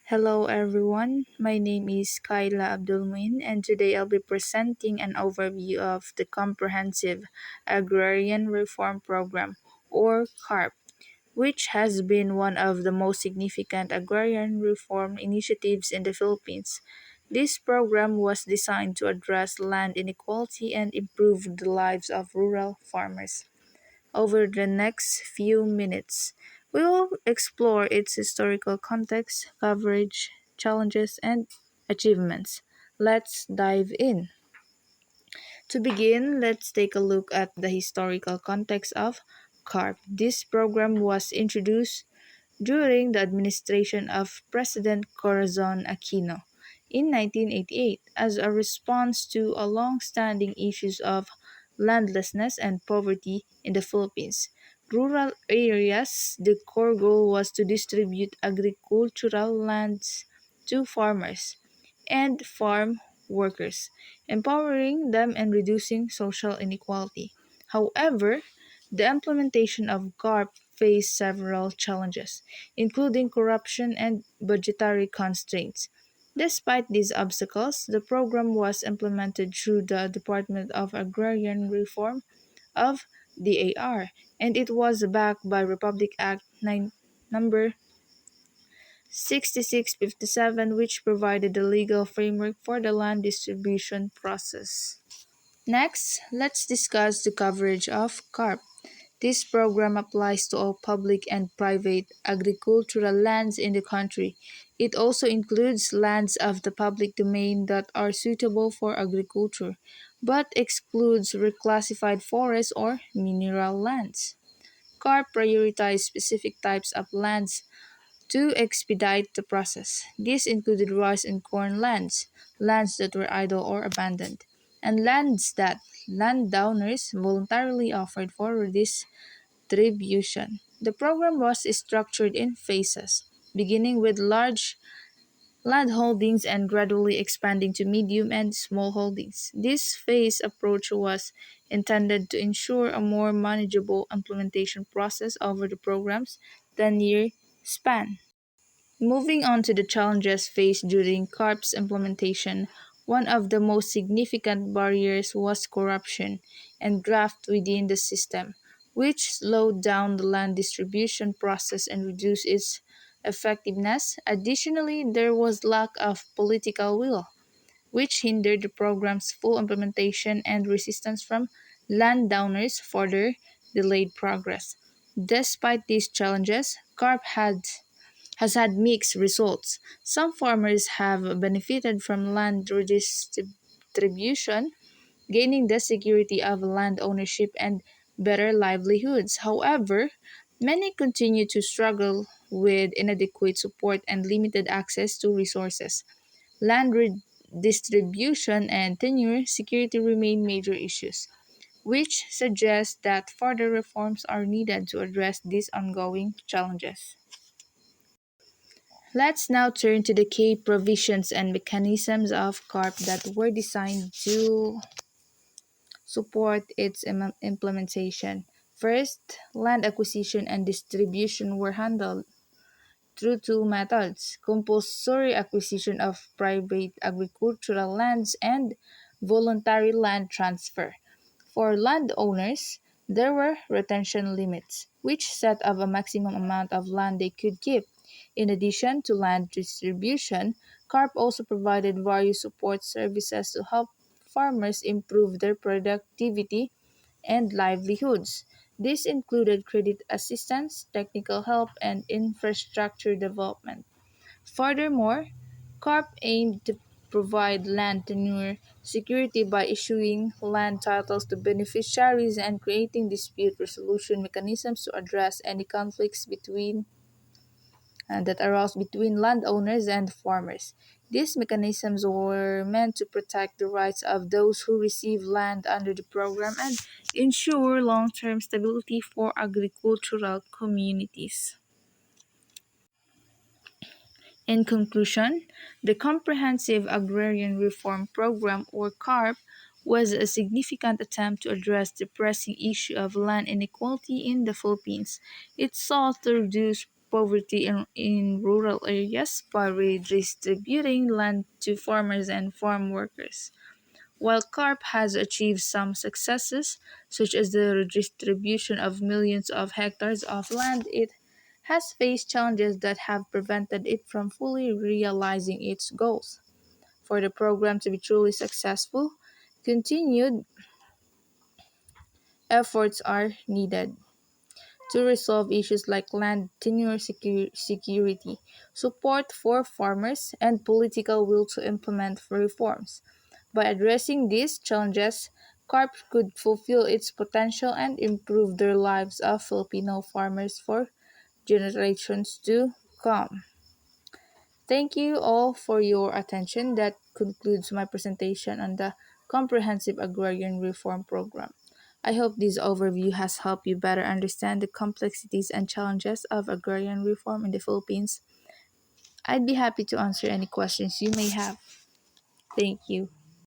Hello everyone, my name is Kyla Abdulmoin and today I'll be presenting an overview of the Comprehensive Agrarian Reform Program or CARP, which has been one of the most significant agrarian reform initiatives in the Philippines. This program was designed to address land inequality and improve the lives of rural farmers. Over the next few minutes, we will explore its historical context, coverage, challenges, and achievements. Let's dive in. To begin, let's take a look at the historical context of CARP. This program was introduced during the administration of President Corazon Aquino in 1988 as a response to a long-standing issues of landlessness and poverty in the Philippines. Rural areas, the core goal was to distribute agricultural lands to farmers and farm workers, empowering them and reducing social inequality. However, the implementation of GARP faced several challenges, including corruption and budgetary constraints. Despite these obstacles, the program was implemented through the Department of Agrarian Reform of DAR, and it was backed by Republic Act 9, number 6657, which provided the legal framework for the land distribution process. Next, let's discuss the coverage of CARP. This program applies to all public and private agricultural lands in the country. It also includes lands of the public domain that are suitable for agriculture, but excludes reclassified forest or mineral lands. CARP prioritized specific types of lands to expedite the process. This included rice and corn lands, lands that were idle or abandoned, and lands that landowners voluntarily offered for redistribution. The program was structured in phases, beginning with large land holdings and gradually expanding to medium and small holdings. This phase approach was intended to ensure a more manageable implementation process over the program's 10-year span. Moving on to the challenges faced during CARP's implementation, one of the most significant barriers was corruption and graft within the system, which slowed down the land distribution process and reduced its effectiveness. Additionally, there was lack of political will, which hindered the program's full implementation, and resistance from landowners further delayed progress. Despite these challenges, CARP has had mixed results. Some farmers have benefited from land redistribution, gaining the security of land ownership and better livelihoods. However, many continue to struggle with inadequate support and limited access to resources. Land redistribution and tenure security remain major issues, which suggests that further reforms are needed to address these ongoing challenges. Let's now turn to the key provisions and mechanisms of CARP that were designed to support its implementation. First, land acquisition and distribution were handled through two methods: compulsory acquisition of private agricultural lands and voluntary land transfer. For landowners, there were retention limits, which set up a maximum amount of land they could keep. In addition to land distribution, CARP also provided various support services to help farmers improve their productivity and livelihoods. This included credit assistance, technical help, and infrastructure development. Furthermore, CARP aimed to provide land tenure security by issuing land titles to beneficiaries and creating dispute resolution mechanisms to address any conflicts that arose between landowners and farmers. These mechanisms were meant to protect the rights of those who receive land under the program and ensure long-term stability for agricultural communities. In conclusion, the Comprehensive Agrarian Reform Program, or CARP, was a significant attempt to address the pressing issue of land inequality in the Philippines. It sought to reduce poverty in rural areas by redistributing land to farmers and farm workers. While CARP has achieved some successes, such as the redistribution of millions of hectares of land, it has faced challenges that have prevented it from fully realizing its goals. For the program to be truly successful, continued efforts are needed to resolve issues like land tenure security, support for farmers, and political will to implement reforms. By addressing these challenges, CARP could fulfill its potential and improve the lives of Filipino farmers for generations to come. Thank you all for your attention. That concludes my presentation on the Comprehensive Agrarian Reform Program. I hope this overview has helped you better understand the complexities and challenges of agrarian reform in the Philippines. I'd be happy to answer any questions you may have. Thank you.